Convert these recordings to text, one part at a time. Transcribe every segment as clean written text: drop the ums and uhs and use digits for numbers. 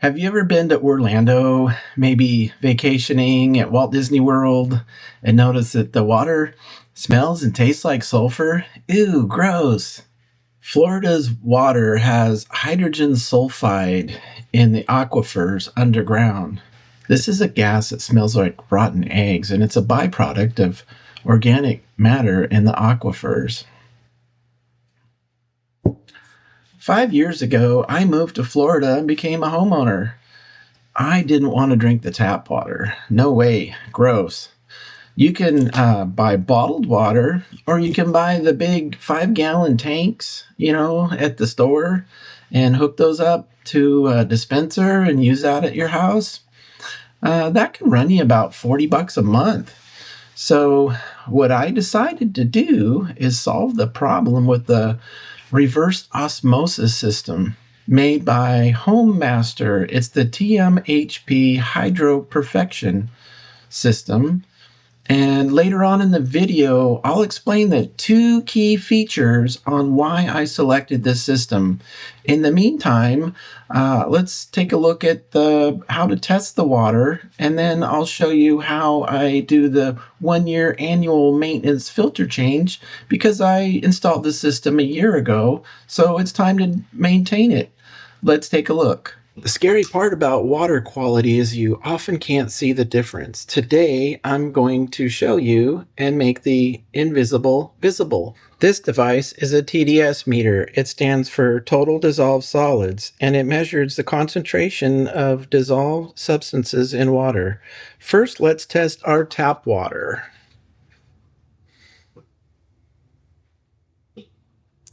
Have you ever been to Orlando, maybe vacationing at Walt Disney World, and noticed that the water smells and tastes like sulfur? Ew, gross. Florida's water has hydrogen sulfide in the aquifers underground. This is a gas that smells like rotten eggs, and it's a byproduct of organic matter in the aquifers. 5 years ago, I moved to Florida and became a homeowner. I didn't want to drink the tap water. No way. Gross. You can buy bottled water, or you can buy the big 5-gallon tanks, at the store and hook those up to a dispenser and use that at your house. That can run you about $40 a month. So what I decided to do is solve the problem with the reverse osmosis system made by Home Master. It's the TMHP Hydroperfection system. And later on in the video, I'll explain the 2 key features on why I selected this system. In the meantime, let's take a look at how to test the water, and then I'll show you how I do the 1-year annual maintenance filter change, because I installed the system a year ago, so it's time to maintain it. Let's take a look. The scary part about water quality is you often can't see the difference. Today, I'm going to show you and make the invisible visible. This device is a TDS meter. It stands for Total Dissolved Solids, and it measures the concentration of dissolved substances in water. First, let's test our tap water.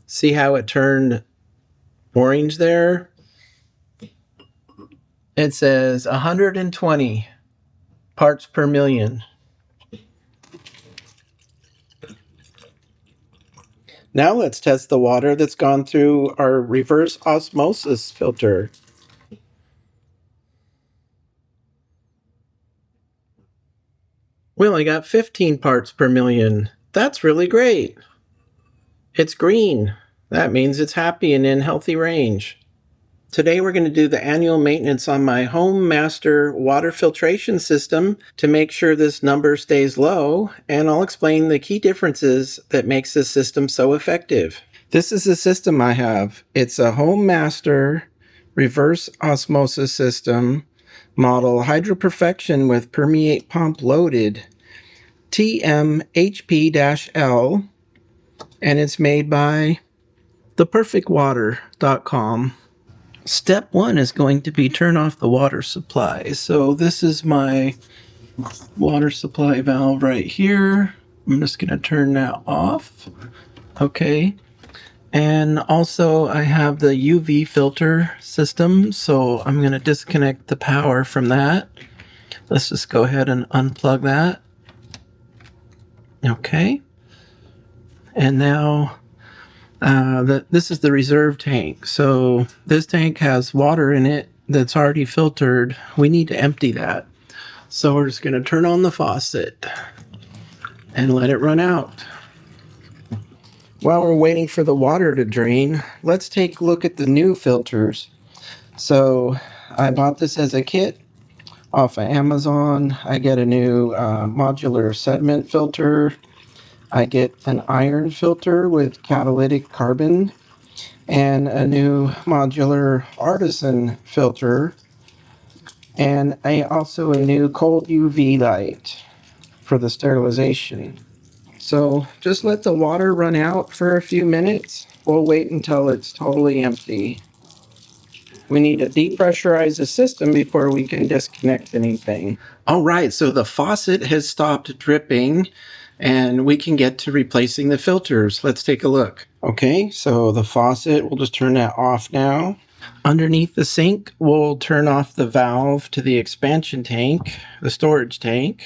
See how it turned orange there? It says 120 parts per million. Now let's test the water that's gone through our reverse osmosis filter. We only got 15 parts per million. That's really great. It's green. That means it's happy and in healthy range. Today we're going to do the annual maintenance on my Home Master water filtration system to make sure this number stays low, and I'll explain the key differences that makes this system so effective. This is the system I have. It's a Home Master reverse osmosis system, model Hydroperfection with permeate pump loaded, TMHP-L, and it's made by theperfectwater.com. Step 1 is going to be turn off the water supply. So this is my water supply valve right here. I'm just going to turn that off. Okay. And also I have the UV filter system. So I'm going to disconnect the power from that. Let's just go ahead and unplug that. Okay. And now this is the reserve tank. So this tank has water in it that's already filtered. We need to empty that. So we're just going to turn on the faucet and let it run out. While we're waiting for the water to drain, let's take a look at the new filters. So I bought this as a kit off of Amazon. I get a new modular sediment filter. I get an iron filter with catalytic carbon and a new modular artisan filter, and also a new cold UV light for the sterilization. So just let the water run out for a few minutes. We'll wait until it's totally empty. We need to depressurize the system before we can disconnect anything. All right, so the faucet has stopped dripping, and we can get to replacing the filters. Let's take a look. Okay, so the faucet, we'll just turn that off now. Underneath the sink, we'll turn off the valve to the expansion tank, the storage tank.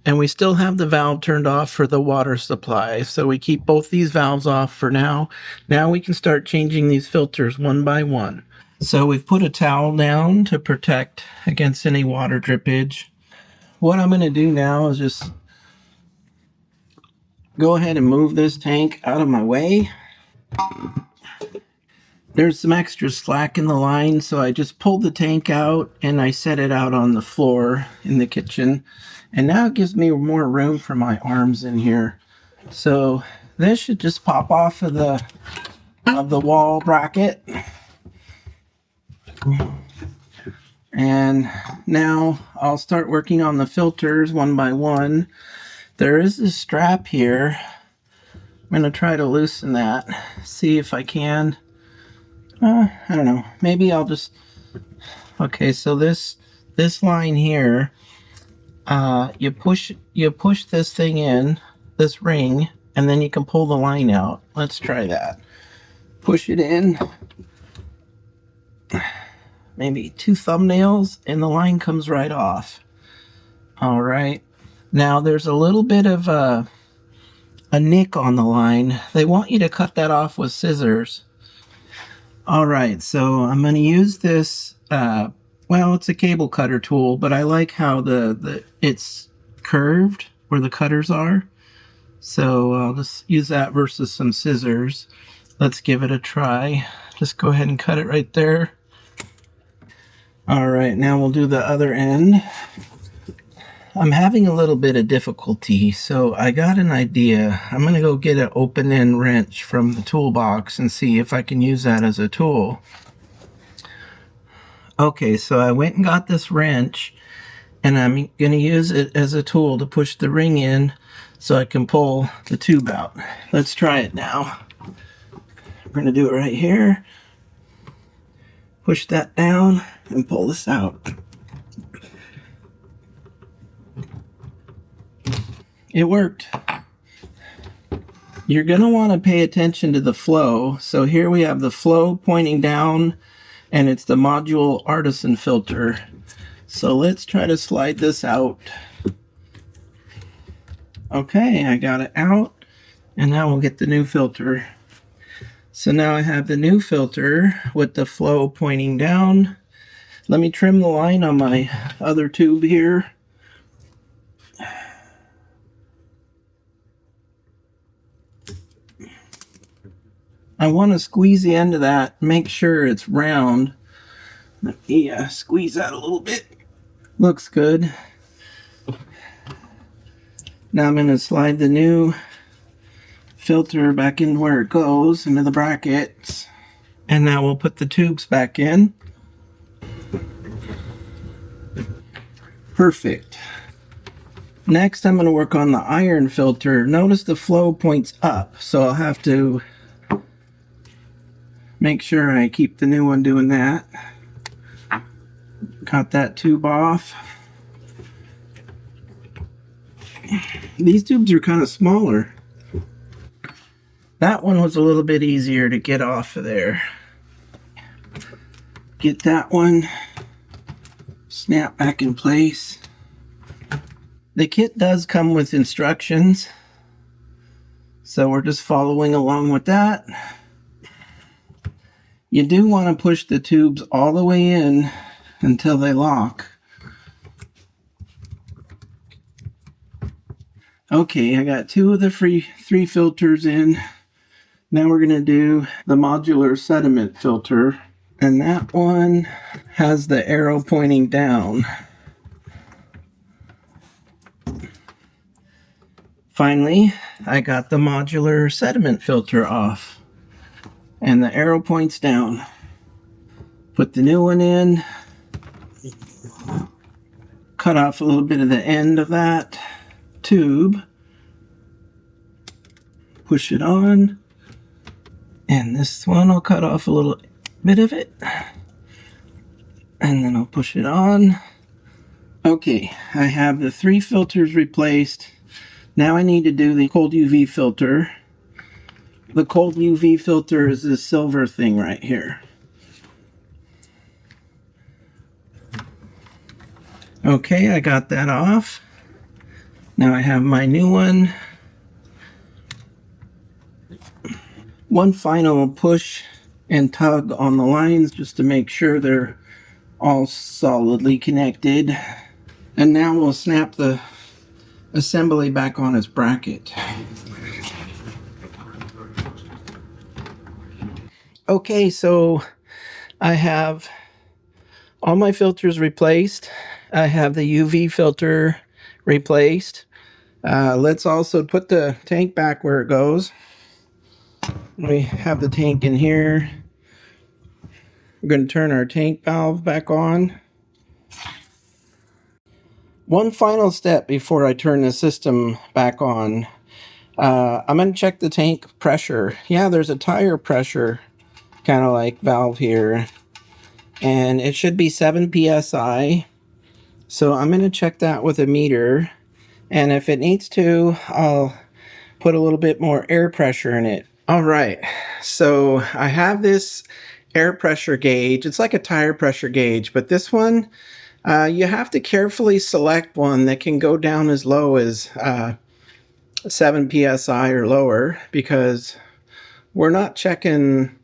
And we still have the valve turned off for the water supply. So we keep both these valves off for now. Now we can start changing these filters one by one. So we've put a towel down to protect against any water drippage. What I'm going to do now is just go ahead and move this tank out of my way. there's some extra slack in the line, so I just pulled the tank out and I set it out on the floor in the kitchen. And now it gives me more room for my arms in here. So this should just pop off of the wall bracket. And now I'll start working on the filters one by one. There is a strap here. I'm going to try to loosen that, see if I can. I don't know. Maybe I'll just... Okay, so this line here, you push this thing in, this ring, and then you can pull the line out. Let's try that. Push it in. Maybe 2 thumbnails, and the line comes right off. All right. Now there's a little bit of a nick on the line. They want you to cut that off with scissors. All right, so I'm going to use this, well, it's a cable cutter tool, but I like how it's curved where the cutters are. So I'll just use that versus some scissors. Let's give it a try. Just go ahead and cut it right there. All right, now we'll do the other end. I'm having a little bit of difficulty, so I got an idea. I'm going to go get an open end wrench from the toolbox and see if I can use that as a tool. Okay, so I went and got this wrench, and I'm going to use it as a tool to push the ring in so I can pull the tube out. Let's try it now. We're going to do it right here. Push that down and pull this out. It worked. You're going to want to pay attention to the flow. So here we have the flow pointing down, and it's the module artisan filter. So let's try to slide this out. Okay, I got it out, and now we'll get the new filter. So now I have the new filter with the flow pointing down. Let me trim the line on my other tube here. I want to squeeze the end of that, make sure it's round. Let me squeeze that a little bit. Looks good. Now I'm going to slide the new filter back in where it goes, into the brackets. And now we'll put the tubes back in. Perfect. Next, I'm going to work on the iron filter. Notice the flow points up, so I'll have to make sure I keep the new one doing that. Cut that tube off. These tubes are kind of smaller. That one was a little bit easier to get off of there. Get that one. Snap back in place. The kit does come with instructions, so we're just following along with that. You do want to push the tubes all the way in until they lock. Okay, I got 2 of the 3 filters in. Now we're going to do the modular sediment filter. And that one has the arrow pointing down. Finally, I got the modular sediment filter off. And the arrow points down. Put the new one in. Cut off a little bit of the end of that tube. Push it on. And this one I'll cut off a little bit of it. And then I'll push it on. Okay, I have the 3 filters replaced. Now I need to do the cold UV filter. The cold UV filter is this silver thing right here. Okay, I got that off. Now I have my new one. One final push and tug on the lines just to make sure they're all solidly connected. And now we'll snap the assembly back on its bracket. Okay, so I have all my filters replaced. I have the UV filter replaced. Let's also put the tank back where it goes. We have the tank in here. We're going to turn our tank valve back on. One final step before I turn the system back on. I'm going to check the tank pressure. Yeah, there's a tire pressure kind of like valve here, and it should be 7 psi. So I'm going to check that with a meter, and if it needs to, I'll put a little bit more air pressure in it. All right, so I have this air pressure gauge. It's like a tire pressure gauge, but this one, you have to carefully select one that can go down as low as 7 psi or lower, because we're not checking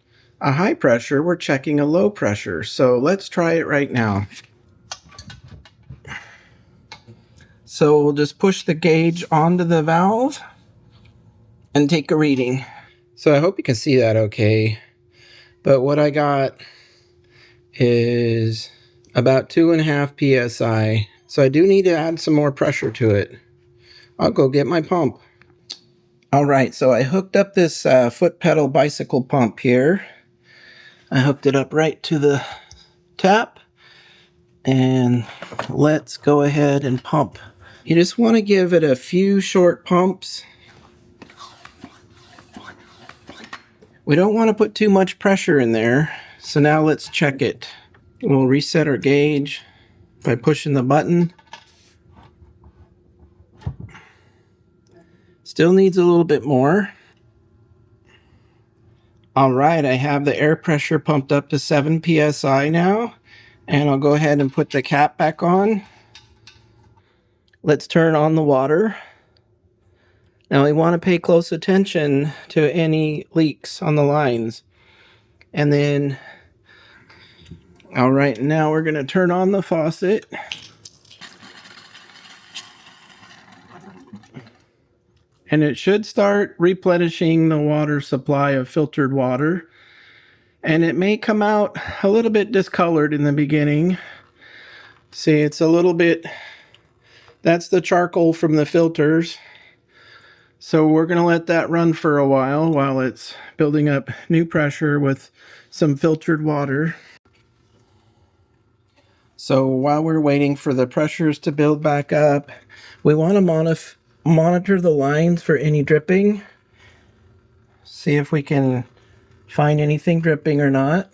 a high pressure, we're checking a low pressure. So let's try it right now. So we'll just push the gauge onto the valve and take a reading. So I hope you can see that okay. But what I got is about 2.5 psi. So I do need to add some more pressure to it. I'll go get my pump. All right, so I hooked up this foot pedal bicycle pump here. I hooked it up right to the tap, and let's go ahead and pump. You just want to give it a few short pumps. We don't want to put too much pressure in there. So now let's check it. We'll reset our gauge by pushing the button. Still needs a little bit more. All right, I have the air pressure pumped up to 7 psi now, and I'll go ahead and put the cap back on. Let's turn on the water. Now we want to pay close attention to any leaks on the lines. And then, all right, now we're going to turn on the faucet. And it should start replenishing the water supply of filtered water. And it may come out a little bit discolored in the beginning. See, it's a little bit, that's the charcoal from the filters. So we're going to let that run for a while it's building up new pressure with some filtered water. So while we're waiting for the pressures to build back up, we want to monitor the lines for any dripping. See if we can find anything dripping or not.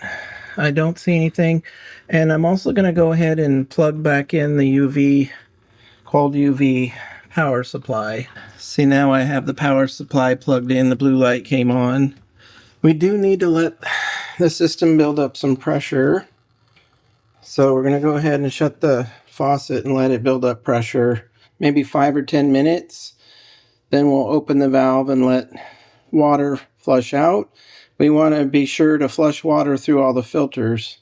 I don't see anything. And I'm also going to go ahead and plug back in the cold UV power supply. See, now I have the power supply plugged in, the blue light came on. We do need to let the system build up some pressure. So we're going to go ahead and shut the faucet and let it build up pressure, maybe 5 or 10 minutes. Then we'll open the valve and let water flush out. We want to be sure to flush water through all the filters.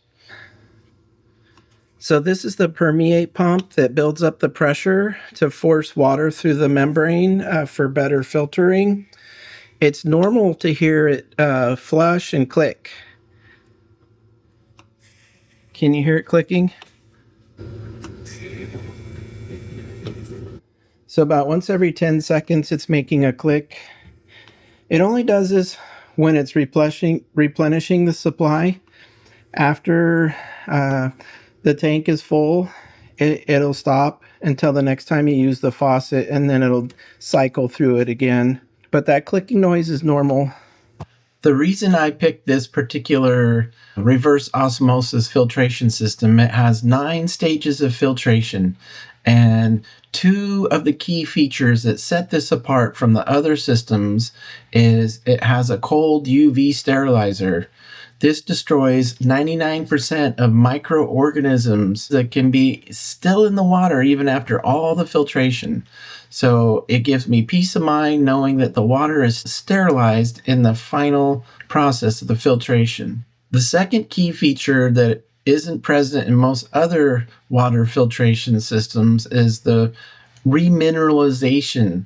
So this is the permeate pump that builds up the pressure to force water through the membrane for better filtering. It's normal to hear it flush and click. Can you hear it clicking? So about once every 10 seconds it's making a click. It only does this when it's replenishing the supply. After the tank is full, it'll stop until the next time you use the faucet, and then it'll cycle through it again. But that clicking noise is normal. The reason I picked this particular reverse osmosis filtration system, it has 9 stages of filtration. And 2 of the key features that set this apart from the other systems is it has a cold UV sterilizer. This destroys 99% of microorganisms that can be still in the water even after all the filtration. So it gives me peace of mind knowing that the water is sterilized in the final process of the filtration. The second key feature that isn't present in most other water filtration systems is the remineralization.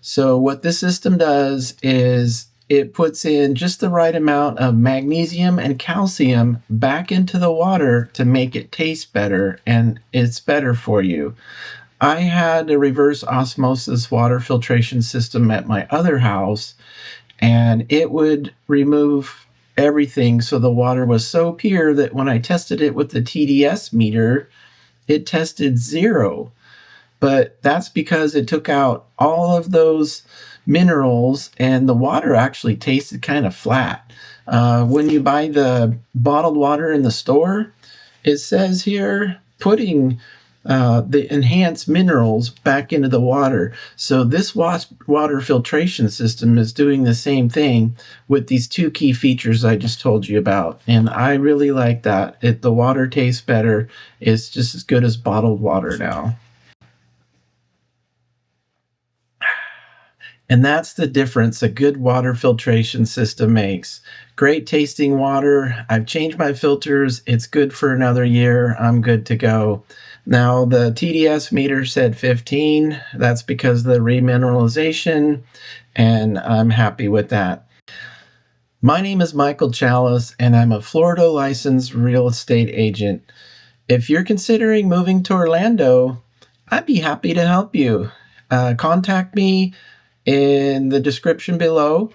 So what this system does is it puts in just the right amount of magnesium and calcium back into the water to make it taste better, and it's better for you. I had a reverse osmosis water filtration system at my other house, and it would remove everything. So the water was so pure that when I tested it with the TDS meter, it tested 0. But that's because it took out all of those minerals, and the water actually tasted kind of flat. When you buy the bottled water in the store, it says here putting the enhanced minerals back into the water. So this water filtration system is doing the same thing with these 2 key features I just told you about. And I really like that. The water tastes better. It's just as good as bottled water now. And that's the difference a good water filtration system makes. Great tasting water. I've changed my filters. It's good for another year. I'm good to go. Now, the TDS meter said 15. That's because of the remineralization, and I'm happy with that. My name is Michael Chalice, and I'm a Florida licensed real estate agent. If you're considering moving to Orlando, I'd be happy to help you. Contact me in the description below,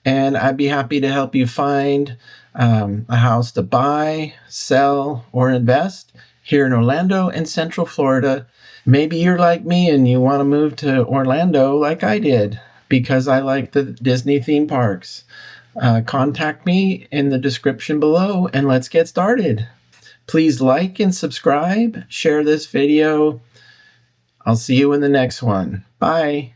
and I'd be happy to help you find a house to buy, sell, or invest here in Orlando and Central Florida. Maybe you're like me and you want to move to Orlando like I did because I like the Disney theme parks. Contact me in the description below and let's get started. Please like and subscribe, share this video. I'll see you in the next one. Bye.